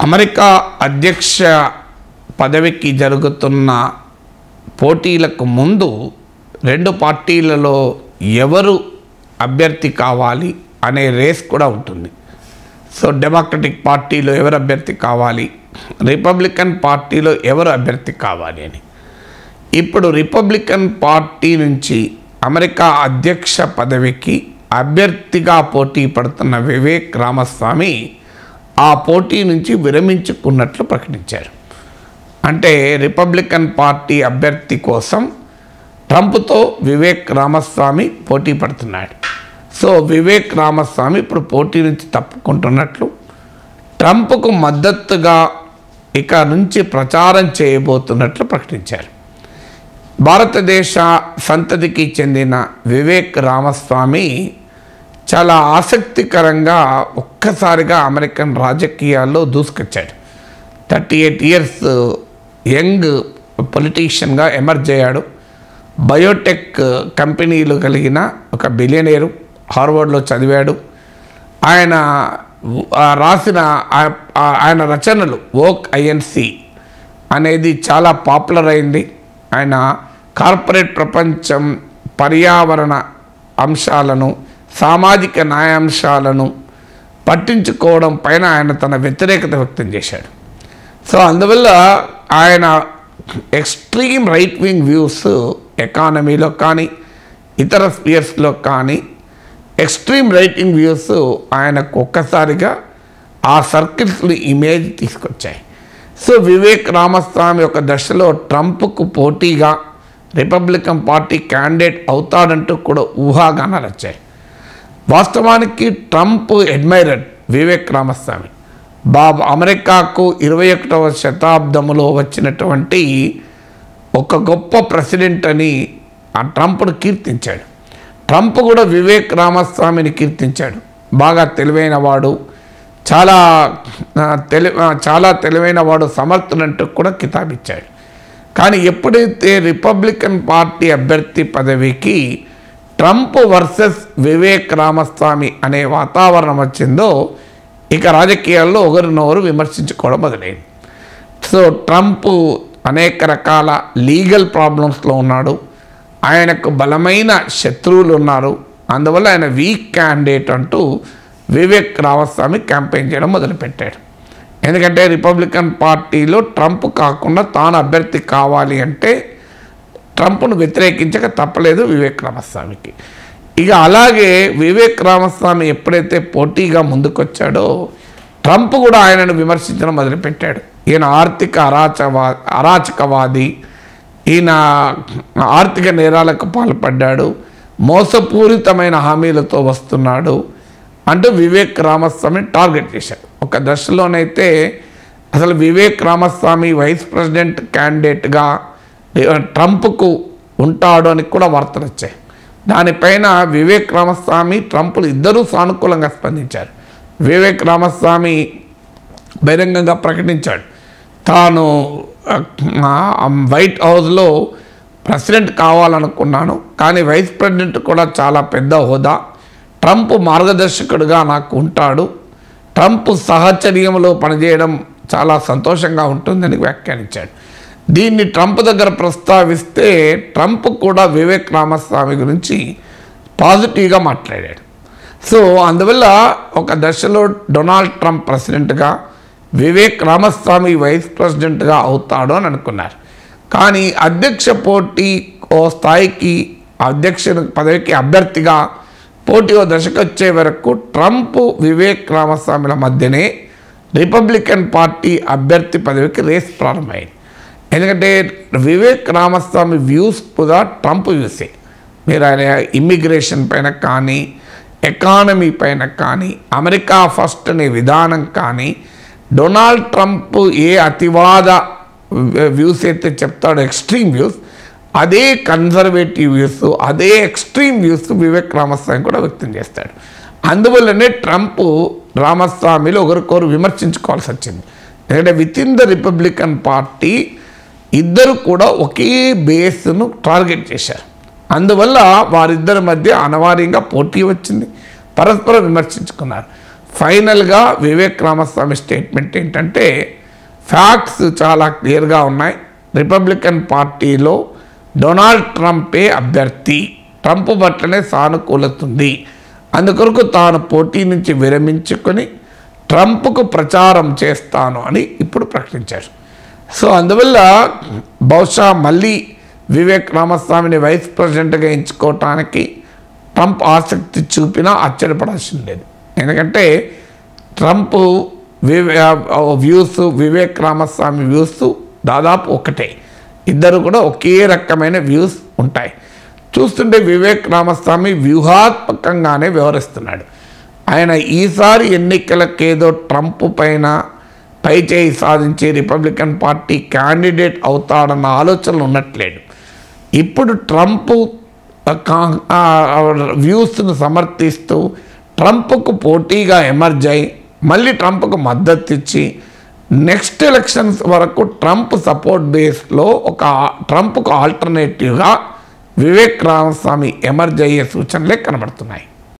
America అధ్యక్ష పదవికి జరుగుతున్న పోటీలకు ముందు రెండు పార్టీలలో ఎవరు అభ్యర్థి కావాలి అనే రేస్ కూడా ఉంటుంది. సో డెమోక్రటిక్ పార్టీలో ఎవరు అభ్యర్థి కావాలి, రిపబ్లికన్ పార్టీలో ఎవరు అభ్యర్థి కావాలి అని. ఇప్పుడు రిపబ్లికన్ పార్టీ నుంచి అమెరికా అధ్యక్ష పదవికి అభ్యర్థిగా పోటీ పడుతున్న వివేక్ రామస్వామి ఆ పోటీ నుంచి విరమించుకున్నట్లు ప్రకటించారు. అంటే రిపబ్లికన్ పార్టీ అభ్యర్థి కోసం ట్రంప్తో వివేక్ రామస్వామి పోటీ పడుతున్నాడు. సో వివేక్ రామస్వామి ఇప్పుడు పోటీ నుంచి తప్పుకుంటున్నట్లు, ట్రంప్కు మద్దతుగా ఇక నుంచి ప్రచారం చేయబోతున్నట్లు ప్రకటించారు. భారతదేశ సంతతికి చెందిన వివేక్ రామస్వామి చాలా ఆసక్తికరంగా ఒక్కసారిగా అమెరికన్ రాజకీయాల్లో దూసుకొచ్చాడు. 38 ఇయర్స్ యంగ్ పొలిటీషియన్గా ఎమర్జ్ అయ్యాడు. బయోటెక్ కంపెనీలు కలిగిన ఒక బిలియనీరు, హార్వర్డ్లో చదివాడు. ఆయన రాసిన ఆయన రచనలు వోక్ ఐఎన్సి అనేది చాలా పాపులర్ అయింది. ఆయన కార్పొరేట్ ప్రపంచం, పర్యావరణ అంశాలను, సామాజిక న్యాయాంశాలను పట్టించుకోవడం పైన ఆయన తన వ్యతిరేకత వ్యక్తం చేశాడు. సో అందువల్ల ఆయన ఎక్స్ట్రీమ్ రైట్ వింగ్ వ్యూస్ ఎకానమీలో కానీ ఇతర స్పియర్స్లో కానీ ఎక్స్ట్రీమ్ రైట్ వింగ్ వ్యూస్ ఆయనకు ఒక్కసారిగా ఆ సర్కిల్స్లో ఇమేజ్ తీసుకొచ్చాయి. సో వివేక్ రామస్వామి ఒక దశలో ట్రంప్కు పోటీగా రిపబ్లికన్ పార్టీ క్యాండిడేట్ అవుతాడంటూ కూడా ఊహాగానాలు వచ్చాయి. వాస్తవానికి ట్రంప్ అడ్మైరర్ వివేక్ రామస్వామి అమెరికాకు 21వ శతాబ్దంలో వచ్చినటువంటి ఒక గొప్ప ప్రెసిడెంట్ అని ఆ ట్రంప్ను కీర్తించాడు. ట్రంప్ కూడా వివేక్ రామస్వామిని కీర్తించాడు. బాగా తెలివైన వాడు, చాలా తెలివైన వాడు, సమర్థుడంటూ కూడా కితాబిచ్చాడు. కానీ ఎప్పుడైతే రిపబ్లికన్ పార్టీ అభ్యర్థి పదవికి ట్రంప్ వర్సెస్ వివేక్ రామస్వామి అనే వాతావరణం వచ్చిందో ఇక రాజకీయాల్లో ఒకరినొకరు విమర్శించుకోవడం మొదలైంది. సో ట్రంప్ అనేక రకాల లీగల్ ప్రాబ్లమ్స్లో ఉన్నాడు. ఆయనకు బలమైన శత్రువులు ఉన్నారు. అందువల్ల ఆయన వీక్ క్యాండిడేట్ అంటూ వివేక్ రామస్వామి క్యాంపెయిన్ చేయడం మొదలుపెట్టాడు. ఎందుకంటే రిపబ్లికన్ పార్టీలో ట్రంప్ కాకుండా తాను అభ్యర్థి కావాలి అంటే ట్రంప్ను వ్యతిరేకించక తప్పలేదు వివేక్ రామస్వామికి. ఇక అలాగే వివేక్ రామస్వామి ఎప్పుడైతే పోటీగా ముందుకొచ్చాడో ట్రంప్ కూడా ఆయనను విమర్శించడం మొదలుపెట్టాడు. ఈయన ఆర్థిక అరాచకవాది, ఈయన ఆర్థిక నేరాలకు పాల్పడ్డాడు, మోసపూరితమైన హామీలతో వస్తున్నాడు అంటూ వివేక్ రామస్వామిని టార్గెట్ చేశాడు. ఒక దశలోనైతే అసలు వివేక్ రామస్వామి వైస్ ప్రెసిడెంట్ క్యాండిడేట్గా ట్రంప్కు ఉంటాడు అని కూడా వార్తలు వచ్చాయి. దానిపైన వివేక్ రామస్వామి, ట్రంప్లు ఇద్దరూ సానుకూలంగా స్పందించారు. వివేక్ రామస్వామి బహిరంగంగా ప్రకటించాడు, తాను వైట్ హౌస్లో ప్రెసిడెంట్ కావాలనుకున్నాను, కానీ వైస్ ప్రెసిడెంట్ కూడా చాలా పెద్ద హోదా, ట్రంప్ మార్గదర్శకుడిగా నాకు ఉంటాడు, ట్రంప్ సహచర్యంలో పనిచేయడం చాలా సంతోషంగా ఉంటుందని వ్యాఖ్యానించాడు. దీన్ని ట్రంప్ దగ్గర ప్రస్తావిస్తే ట్రంప్ కూడా వివేక్ రామస్వామి గురించి పాజిటివ్గా మాట్లాడాడు. సో అందువల్ల ఒక దశలో డొనాల్డ్ ట్రంప్ ప్రెసిడెంట్గా, వివేక్ రామస్వామి వైస్ ప్రెసిడెంట్గా అవుతాడు అని అనుకున్నారు. కానీ అధ్యక్ష పోటీ ఓ స్థాయికి అధ్యక్ష పదవికి అభ్యర్థిగా పోటీ ఓ దశకు వచ్చే వరకు ట్రంప్ వివేక్ రామస్వామిల మధ్యనే రిపబ్లికన్ పార్టీ అభ్యర్థి పదవికి రేస్ ప్రారంభమైంది. ఎందుకంటే వివేక్ రామస్వామి వ్యూస్ కూడా ట్రంప్ వ్యూసే. మీరు ఆయన ఇమ్మిగ్రేషన్ పైన కానీ, ఎకానమీ పైన కానీ, అమెరికా ఫస్ట్ అనే విధానం కానీ, డొనాల్డ్ ట్రంప్ ఏ అతివాద వ్యూస్ అయితే చెప్తాడో ఎక్స్ట్రీమ్ వ్యూస్, అదే కన్జర్వేటివ్ వ్యూస్, అదే ఎక్స్ట్రీమ్ వ్యూస్ వివేక్ రామస్వామి కూడా వ్యక్తం చేస్తాడు. అందువల్లనే ట్రంప్ రామస్వామిలో ఒకరికొకరు విమర్శించుకోవాల్సి వచ్చింది. ఎందుకంటే with in the Republican party ఇద్దరు కూడా ఒకే బేస్ను టార్గెట్ చేశారు. అందువల్ల వారిద్దరి మధ్య అనివార్యంగా పోటీ వచ్చింది, పరస్పరం విమర్శించుకున్నారు. ఫైనల్గా వివేక్ రామస్వామి స్టేట్మెంట్ ఏంటంటే ఫ్యాక్ట్స్ చాలా క్లియర్గా ఉన్నాయి. రిపబ్లికన్ పార్టీలో డొనాల్డ్ ట్రంపే అభ్యర్థి, ట్రంప్ పట్లనే సానుకూలత ఉంది, అందుకొరకు తాను పోటీ నుంచి విరమించుకొని ట్రంప్కు ప్రచారం చేస్తాను అని ఇప్పుడు ప్రకటించారు. సో అందువల్ల బహుశా మళ్ళీ వివేక్ రామస్వామిని వైస్ ప్రెసిడెంట్గా ఎంచుకోవటానికి ట్రంప్ ఆసక్తి చూపినా ఆశ్చర్యపడాల్సింది లేదు. ఎందుకంటే Trump views, Vivek Ramaswamy views దాదాపు ఒకటే, ఇద్దరు కూడా ఒకే రకమైన వ్యూస్ ఉంటాయి. చూస్తుంటే వివేక్ రామస్వామి వ్యూహాత్మకంగానే వ్యవహరిస్తున్నాడు. ఆయన ఈసారి ఎన్నికలకేదో ట్రంప్ పైన పైచేయి సాధించి రిపబ్లికన్ పార్టీ క్యాండిడేట్ అవుతాడన్న ఆలోచనలు ఉన్నట్లేడు. ఇప్పుడు ట్రంప్ వ్యూస్ను సమర్థిస్తూ ట్రంప్కు పోటీగా ఎమర్జ్ అయి మళ్ళీ ట్రంప్కు మద్దతు ఇచ్చి నెక్స్ట్ ఎలక్షన్స్ వరకు ట్రంప్ సపోర్ట్ బేస్లో ఒక ట్రంప్కు ఆల్టర్నేటివ్గా వివేక్ రామస్వామి ఎమర్జ్ అయ్యే సూచనలే కనబడుతున్నాయి.